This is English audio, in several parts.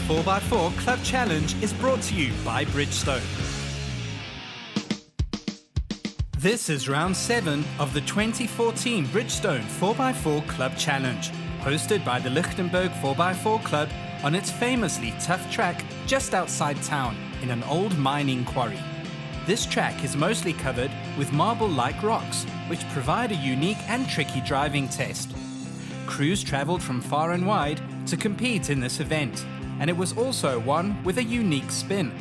4x4 Club Challenge is brought to you by Bridgestone. This is round 7 of the 2014 Bridgestone 4x4 Club Challenge, hosted by the Lichtenburg 4x4 Club on its famously tough track just outside town in an old mining quarry. This track is mostly covered with marble-like rocks, which provide a unique and tricky driving test. Crews travelled from far and wide to compete in this event, and it was also one with a unique spin.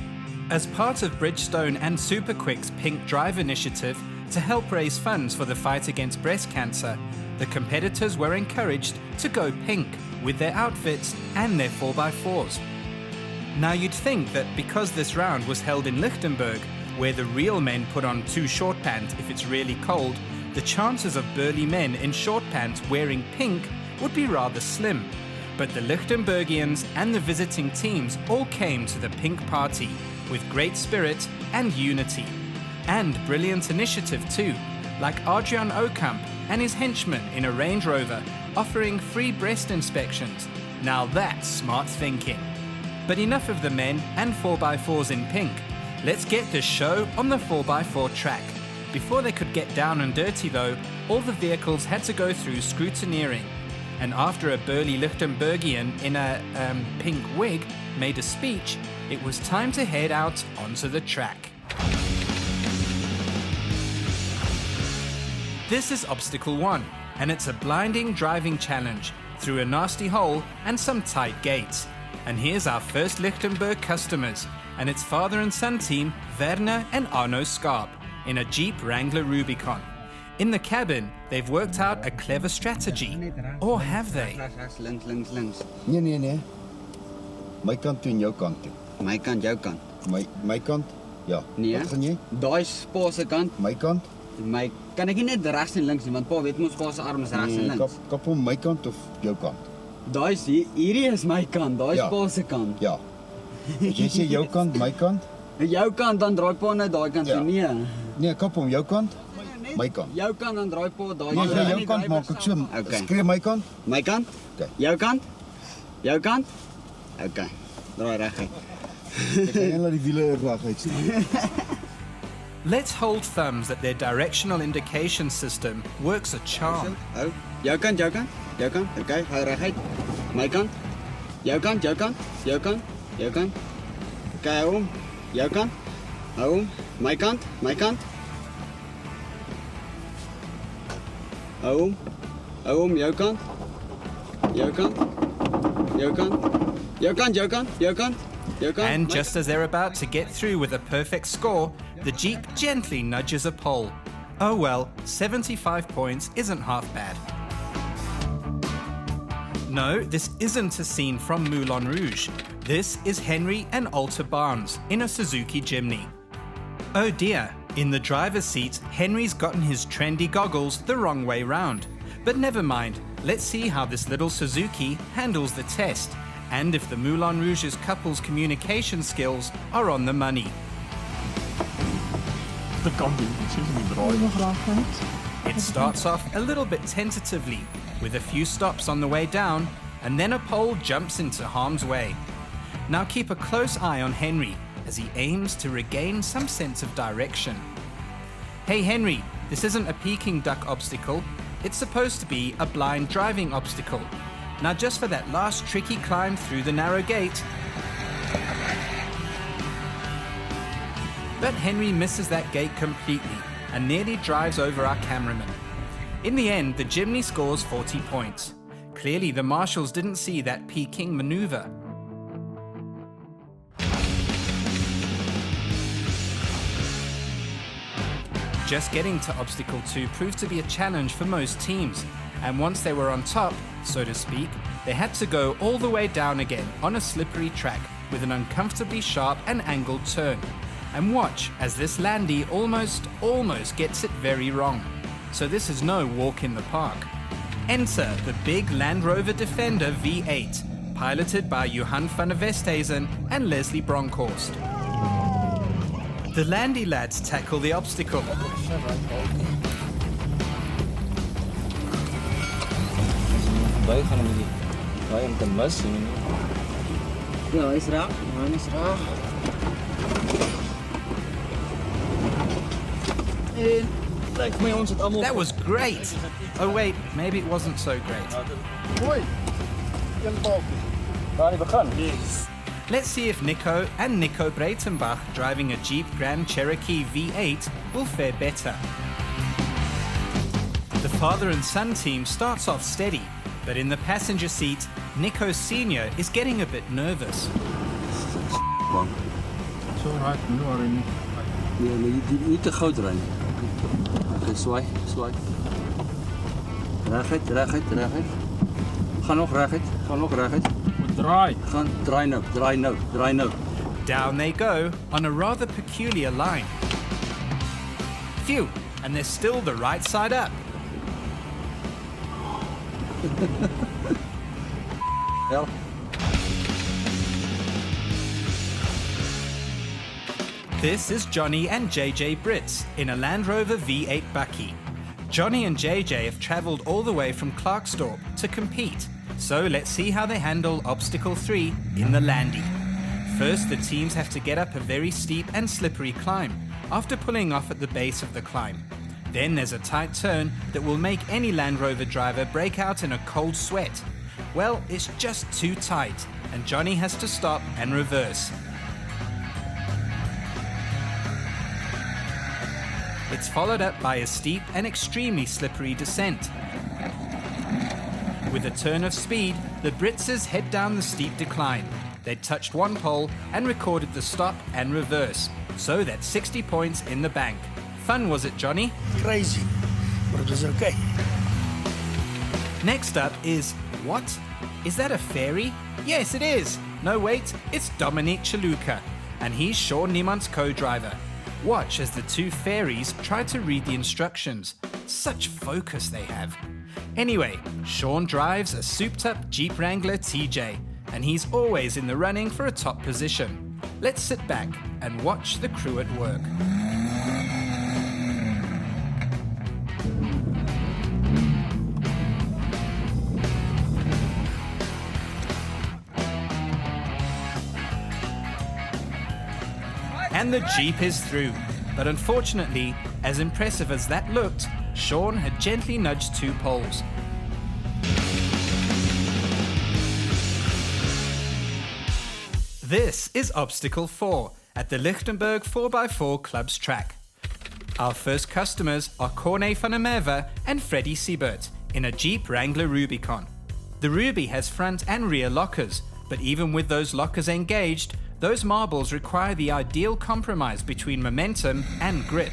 As part of Bridgestone and Superquick's Pink Drive initiative to help raise funds for the fight against breast cancer, the competitors were encouraged to go pink with their outfits and their 4x4s. Now you'd think that because this round was held in Lichtenburg, where the real men put on 2 short pants if it's really cold, the chances of burly men in short pants wearing pink would be rather slim. But the Lichtenbergians and the visiting teams all came to the pink party with great spirit and unity. And brilliant initiative too, like Adrian Okamp and his henchmen in a Range Rover offering free breast inspections. Now that's smart thinking. But enough of the men and 4x4s in pink. Let's get this show on the 4x4 track. Before they could get down and dirty though, all the vehicles had to go through scrutineering. And after a burly Lichtenbergian in a pink wig made a speech, it was time to head out onto the track. This is Obstacle 1, and it's a blinding driving challenge through a nasty hole and some tight gates. And here's our first Lichtenberg customers, and its father and son team, Werner and Arno Skarp, in a Jeep Wrangler Rubicon. In the cabin, they've worked out a clever strategy. Or have they? Links. Nee. My kant toe en jou kant toe. My kant, jou kant. My kant? Ja. Nee. Wat gaan jy? Daai is pa se kant. My kant? Kan ek nie net regs en links nie, want pa weet mos pa se arm is regs en links. Kap hom my kant of jou kant? Daai is hierdie is my kant, daai is Ja. pa se kant. Ja. As jy sê jou kant, my kant? Jou kant dan draai pa net daai kant toe. Ja. Nee. Nee, kap hom jou kant, my kant. Jou kant dan draai pa daai Nee, kant. jou kant maak ek so. Okay. Skree my kant. My kant? Okay. Jou kant? Jou kant? Okay. Draai reguit. Ek gaan laat die wiele reguit staan. Let's hold thumbs that their directional indication system works a charm. Hou. Jou kant. Okay, hou reguit. My kant. Jou kant. Okay, hou hom. Jou kant. Hou hom. My kant. Hou hom, jou kant. And just as they're about to get through with a perfect score, the Jeep gently nudges a pole. Oh well, 75 points isn't half bad. No, this isn't a scene from Moulin Rouge. This is Henry and Alta Barnes in a Suzuki Jimny. Oh dear, in the driver's seat, Henry's gotten his trendy goggles the wrong way round. But never mind, let's see how this little Suzuki handles the test, and if the Moulin Rouge's couple's communication skills are on the money. It starts off a little bit tentatively, with a few stops on the way down, and then a pole jumps into harm's way. Now keep a close eye on Henry as he aims to regain some sense of direction. Hey Henry, this isn't a Peking duck obstacle, it's supposed to be a blind driving obstacle. Now just for that last tricky climb through the narrow gate. But Henry misses that gate completely and nearly drives over our cameraman. In the end, the Jimny scores 40 points. Clearly the marshals didn't see that Peking maneuver. Just getting to Obstacle 2 proved to be a challenge for most teams, and once they were on top, so to speak, they had to go all the way down again on a slippery track with an uncomfortably sharp and angled turn. And watch as this Landy almost gets it very wrong. So this is no walk in the park. Enter the big Land Rover Defender V8, piloted by Johan van der Westhuizen and Leslie Bronkhorst. The Landy lads tackle the obstacle. Ja, is raak. Ja, is raak. En lijkt vir my ons het almal That was great. Oh wait, maybe it wasn't so great. Mooi. Een balkie. daar die begin. Yes. Let's see if Nico and Nico Breitenbach driving a Jeep Grand Cherokee V8 will fare better. The father and son team starts off steady, but in the passenger seat, Nico Sr. is getting a bit nervous. Bang. So right, no worry nie. Nee, maar nie te goud ry nie. Okay, swaai. Reguit. Gaan nog reguit. Draai. Gaan draai nou. Down they go on a rather peculiar line. Phew, and they're still the right side up. Ja. This is Johnny and JJ Brits in a Land Rover V8 Bucky. Johnny and JJ have travelled all the way from Klerksdorp to compete, so let's see how they handle obstacle 3 in the Landy. First, the teams have to get up a very steep and slippery climb after pulling off at the base of the climb. Then there's a tight turn that will make any Land Rover driver break out in a cold sweat. Well, it's just too tight, and Johnny has to stop and reverse. It's followed up by a steep and extremely slippery descent. With a turn of speed, the Britzes head down the steep decline. They'd touched one pole and recorded the stop and reverse, so that's 60 points in the bank. Fun, was it, Johnny? Crazy, but it was okay. Next up is, what? Is that a ferry? Yes, it is. No, wait, it's Dominique Chaluka, and he's Sean Niemann's co-driver. Watch as the two fairies try to read the instructions. Such focus they have. Anyway, Sean drives a souped-up Jeep Wrangler TJ, and he's always in the running for a top position. Let's sit back and watch the crew at work. And the Jeep is through. But unfortunately, as impressive as that looked, Sean had gently nudged two poles. This is obstacle 4 at the Lichtenburg 4x4 Club's track. Our first customers are Corne van der Merwe and Freddie Siebert in a Jeep Wrangler Rubicon. The Ruby has front and rear lockers, but even with those lockers engaged, those marbles require the ideal compromise between momentum and grip.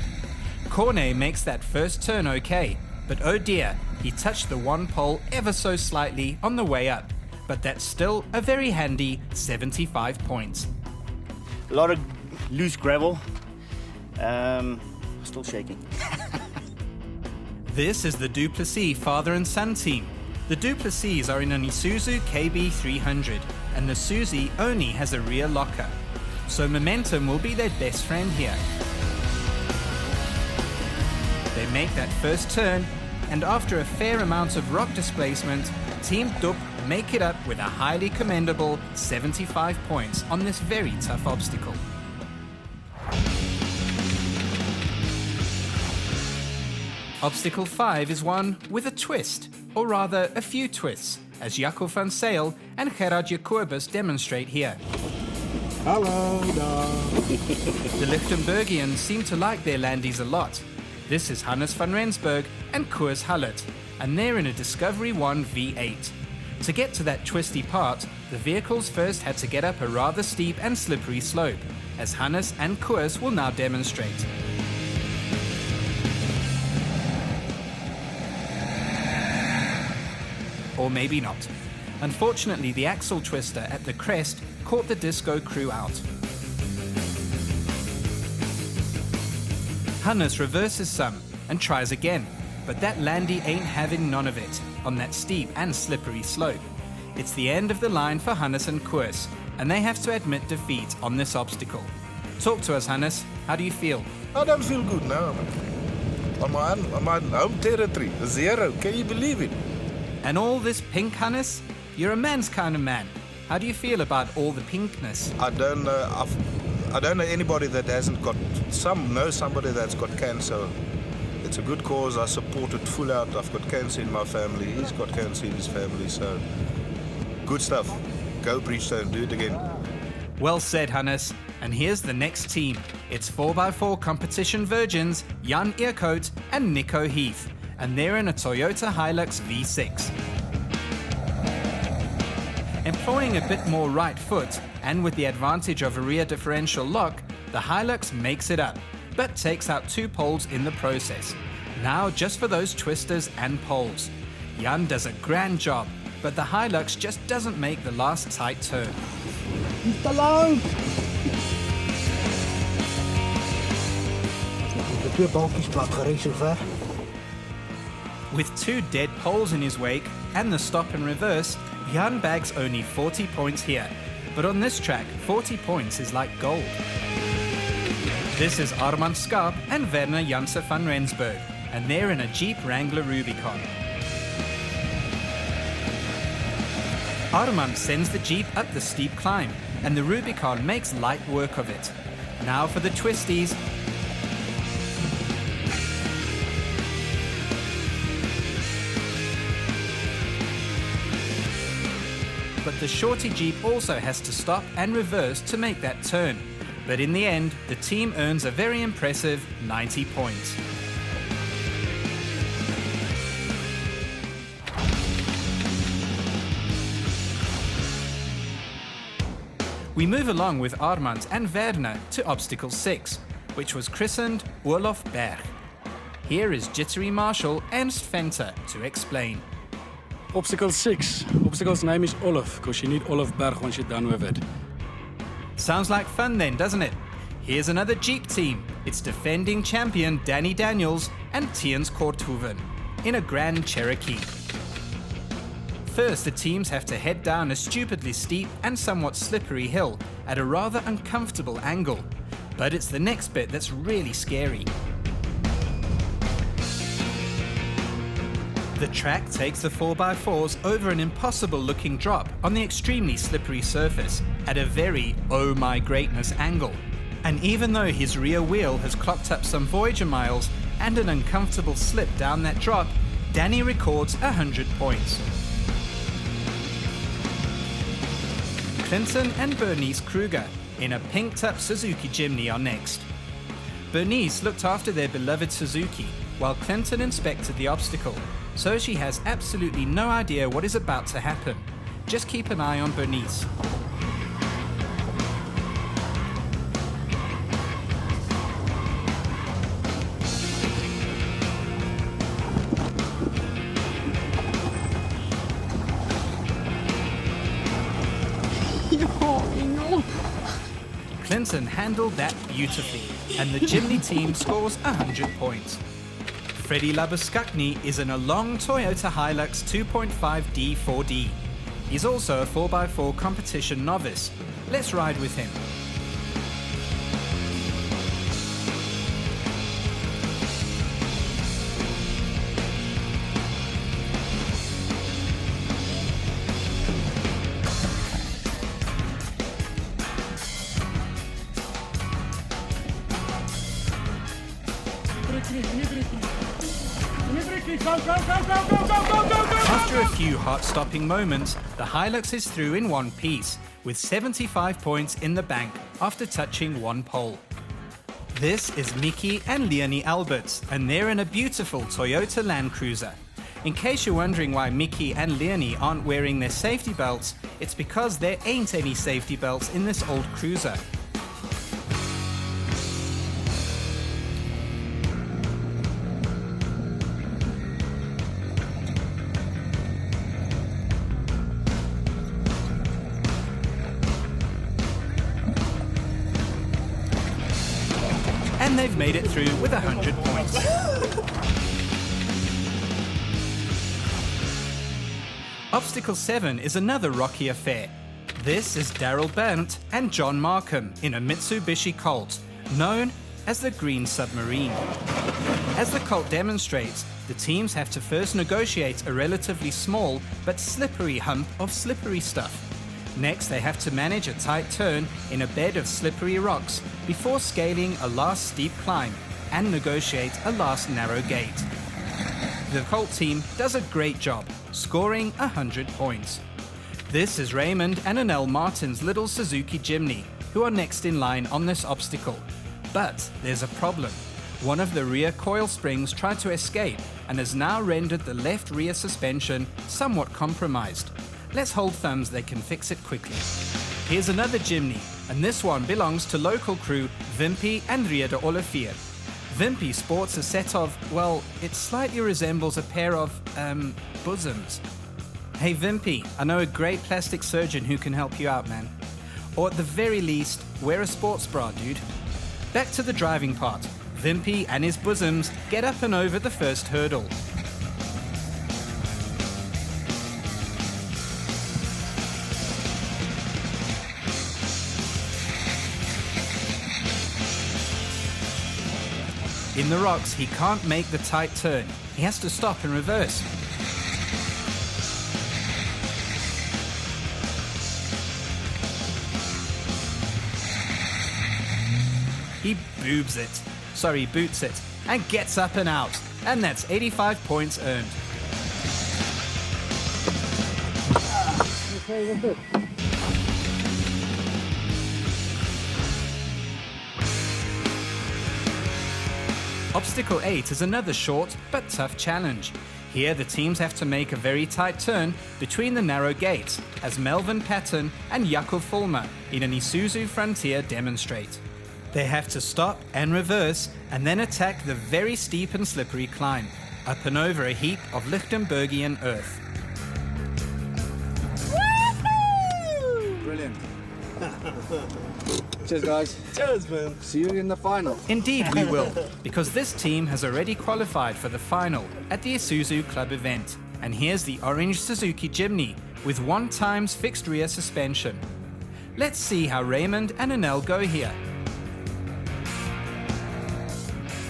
Corne makes that first turn okay, but oh dear, he touched the one pole ever so slightly on the way up. But that's still a very handy 75 points. A lot of loose gravel. Still shaking. This is the Duplessis father and son team. The Duplessis are in an Isuzu KB300, and the Suzy only has a rear locker. So momentum will be their best friend here. They make that first turn, and after a fair amount of rock displacement, Team Dup make it up with a highly commendable 75 points on this very tough obstacle. Obstacle 5 is one with a twist, or rather a few twists, as Jaco van Sale and Gerard Jacobus demonstrate here. Hallo daar. The Lichtenbergians seem to like their landies a lot. This is Hannes van Rensburg and Koers Hullet, and they're in a Discovery 1 V8. To get to that twisty part, the vehicles first had to get up a rather steep and slippery slope, as Hannes and Koers will now demonstrate. Or maybe not. Unfortunately, the axle twister at the crest caught the disco crew out. Hannes reverses some and tries again, but that landy ain't having none of it on that steep and slippery slope. It's the end of the line for Hannes and Koers, and they have to admit defeat on this obstacle. Talk to us, Hannes. How do you feel? I don't feel good now. On my home territory, 0. Can you believe it? And all this pink, Hannes? You're a man's kind of man. How do you feel about all the pinkness? I don't know anybody that hasn't got somebody that's got cancer. It's a good cause. I support it full out. I've got cancer in my family. He's got cancer in his family. So good stuff. Go Bridgestone. Do it again. Well said, Hannes. And here's the next team. It's 4x4 competition virgins Jan Eercoat and Nico Heath. And they're in a Toyota Hilux V6. Employing a bit more right foot, and with the advantage of a rear differential lock, the Hilux makes it up, but takes out 2 poles in the process. Now just for those twisters and poles. Jan does a grand job, but the Hilux just doesn't make the last tight turn. Te lang. De 2 balkies plat gereed sover. With 2 dead poles in his wake and the stop and reverse, Jan bags only 40 points here. But on this track, 40 points is like gold. This is Armand Schaap and Werner Janse van Rensburg, and they're in a Jeep Wrangler Rubicon. Armand sends the Jeep up the steep climb, and the Rubicon makes light work of it. Now for the twisties. But the shorty Jeep also has to stop and reverse to make that turn. But in the end, the team earns a very impressive 90 points. We move along with Armand and Werner to obstacle 6, which was christened Olaf Berg. Here is jittery marshal Ernst Venter to explain. Obstacle 6. Obstacle's name is Olaf, because you need Olaf Berg once you're done with it. Sounds like fun then, doesn't it? Here's another Jeep team. It's defending champion Danny Daniels and Tiens Korthoeven in a Grand Cherokee. First, the teams have to head down a stupidly steep and somewhat slippery hill at a rather uncomfortable angle. But it's the next bit that's really scary. The track takes the 4x4s over an impossible-looking drop on the extremely slippery surface at a very oh my greatness angle. And even though his rear wheel has clocked up some Voyager miles and an uncomfortable slip down that drop, Danny records 100 points. Clinton and Bernice Kruger in a pinked-up Suzuki Jimny are next. Bernice looked after their beloved Suzuki, while Clinton inspected the obstacle, so she has absolutely no idea what is about to happen. Just keep an eye on Bernice. Clinton handled that beautifully, and the Jimny team scores 100 points. Freddie Labuskakny is in a long Toyota Hilux 2.5D 4D. He's also a 4x4 competition novice. Let's ride with him. After a few heart-stopping moments, the Hilux is through in one piece, with 75 points in the bank after touching 1 pole. This is Mickey and Leonie Alberts, and they're in a beautiful Toyota Land Cruiser. In case you're wondering why Mickey and Leonie aren't wearing their safety belts, it's because there ain't any safety belts in this old cruiser. And they've made it through with 100 points. Obstacle 7 is another rocky affair. This is Daryl Berndt and John Markham in a Mitsubishi Colt, known as the Green Submarine. As the Colt demonstrates, the teams have to first negotiate a relatively small but slippery hump of slippery stuff. Next, they have to manage a tight turn in a bed of slippery rocks before scaling a last steep climb and negotiate a last narrow gate. The Colt team does a great job, scoring 100 points. This is Raymond and Annelle Martin's little Suzuki Jimny, who are next in line on this obstacle. But there's a problem. One of the rear coil springs tried to escape and has now rendered the left rear suspension somewhat compromised. Let's hold thumbs they can fix it quickly. Here's another Jimny, and this one belongs to local crew Wimpy and Ria de Olivier. Wimpy sports a set of, well, it slightly resembles a pair of, bosoms. Hey Wimpy, I know a great plastic surgeon who can help you out, man. Or at the very least, wear a sports bra, dude. Back to the driving part. Wimpy and his bosoms get up and over the first hurdle. In the rocks, he can't make the tight turn. He has to stop and reverse. He boots it, and gets up and out. And that's 85 points earned. Okay, what's it? Obstacle 8 is another short but tough challenge. Here the teams have to make a very tight turn between the narrow gates, as Melvin Patton and Jakob Fulmer in an Isuzu Frontier demonstrate. They have to stop and reverse and then attack the very steep and slippery climb, up and over a heap of Lichtenbergian earth. Brilliant. Cheers, guys. Cheers, man. See you in the final. Indeed we will, because this team has already qualified for the final at the Isuzu Club event. And here's the orange Suzuki Jimny with 1x fixed rear suspension. Let's see how Raymond and Annelle go here.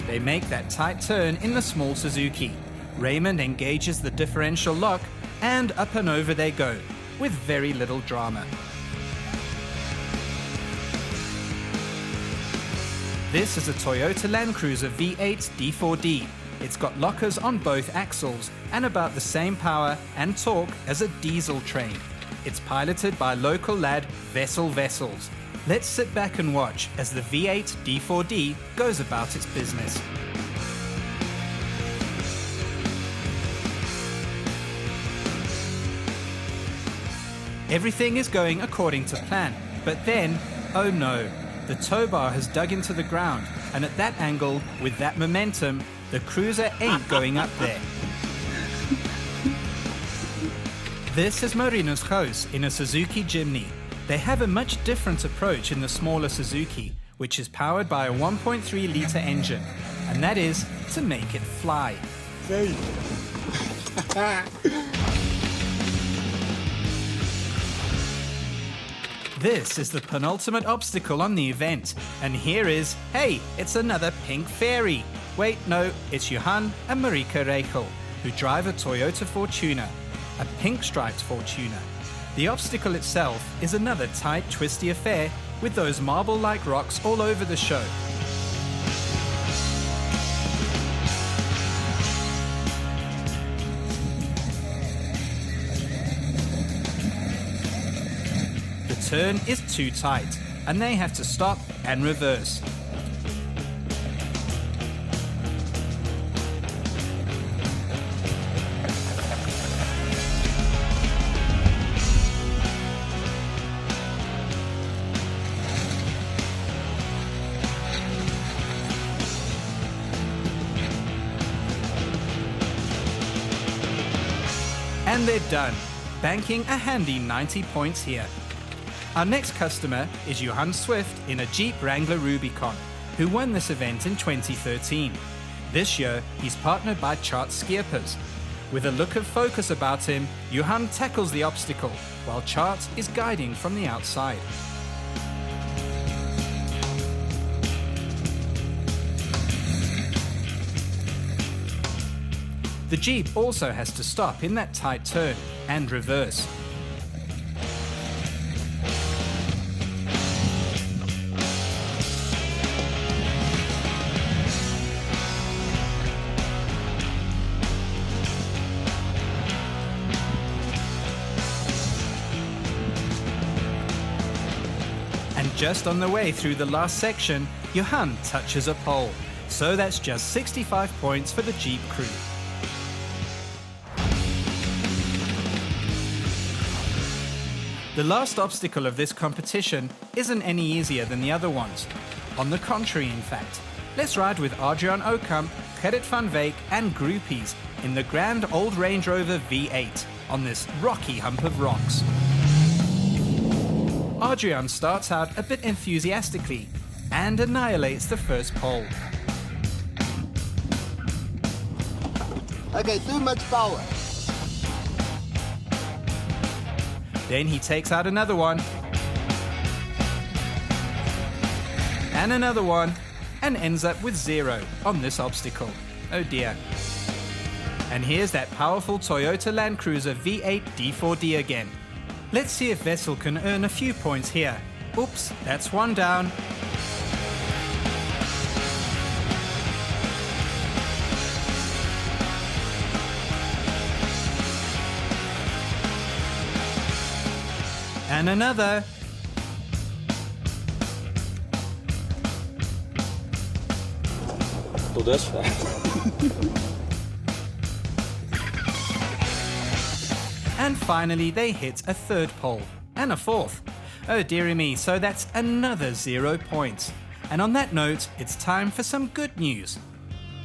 They make that tight turn in the small Suzuki. Raymond engages the differential lock and up and over they go, with very little drama. This is a Toyota Land Cruiser V8 D4D. It's got lockers on both axles and about the same power and torque as a diesel train. It's piloted by local lad Vessels. Let's sit back and watch as the V8 D4D goes about its business. Everything is going according to plan, but then, oh no, the tow bar has dug into the ground, and at that angle, with that momentum, the cruiser ain't going up there. This is Marino's house in a Suzuki Jimny. They have a much different approach in the smaller Suzuki, which is powered by a 1.3-litre engine, and that is to make it fly. This is the penultimate obstacle on the event, and here is, hey, it's another pink fairy. Wait, no, it's Johan and Marika Reichel, who drive a Toyota Fortuner, a pink-striped Fortuner. The obstacle itself is another tight, twisty affair with those marble-like rocks all over the show. The turn is too tight, and they have to stop and reverse. And they're done, banking a handy 90 points here. Our next customer is Johan Swift in a Jeep Wrangler Rubicon, who won this event in 2013. This year, he's partnered by Chart Skierpers. With a look of focus about him, Johan tackles the obstacle, while Chart is guiding from the outside. The Jeep also has to stop in that tight turn and reverse. just on the way through the last section, Johan touches a pole. So that's just 65 points for the Jeep crew. The last obstacle of this competition isn't any easier than the other ones. On the contrary, in fact. Let's ride with Adrian Okamp, Gerrit van Veek and groupies in the grand old Range Rover V8 on this rocky hump of rocks. Adrian starts out a bit enthusiastically and annihilates the first pole. Okay, too much power. Then he takes out another one. And another one. And ends up with 0 on this obstacle. Oh dear. And here's that powerful Toyota Land Cruiser V8 D4D again. Let's see if Wessel can earn a few points here. Oops, that's one down. And another. Tot dusver. And finally they hit a third pole. And a fourth. Oh dearie me, so that's another 0 points. And on that note, it's time for some good news.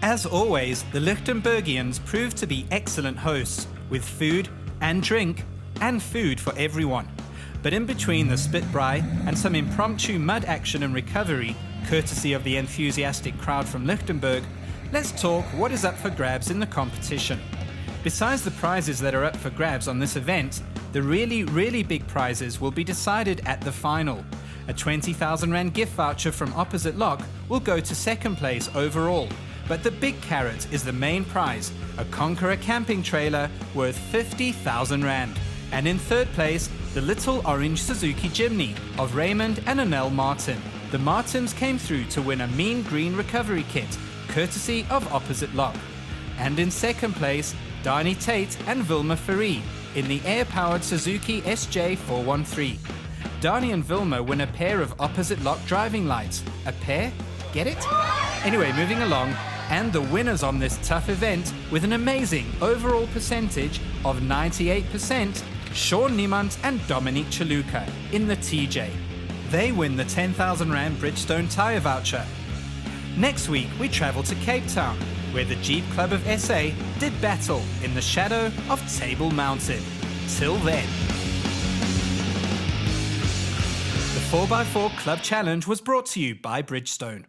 As always, the Lichtenbergians proved to be excellent hosts, with food and drink and food for everyone. But in between the spit braai and some impromptu mud action and recovery, courtesy of the enthusiastic crowd from Lichtenburg, let's talk what is up for grabs in the competition. Besides the prizes that are up for grabs on this event, the really big prizes will be decided at the final. A 20,000 Rand gift voucher from Opposite Lock will go to second place overall. But the big carrot is the main prize, a Conqueror camping trailer worth 50,000 Rand. And in third place, the little orange Suzuki Jimny of Raymond and Annelle Martin. The Martins came through to win a mean green recovery kit, courtesy of Opposite Lock. And in second place, Dani Tate and Vilma Ferrie in the air-powered Suzuki SJ413. Dani and Vilma win a pair of Opposite Lock driving lights. A pair? Get it? Anyway, moving along, and the winners on this tough event with an amazing overall percentage of 98%, Sean Niemand and Dominique Chaluka in the TJ. They win the 10,000 Rand Bridgestone tyre voucher. Next week, we travel to Cape Town, where the Jeep Club of SA did battle in the shadow of Table Mountain. Till then. The 4x4 Club Challenge was brought to you by Bridgestone.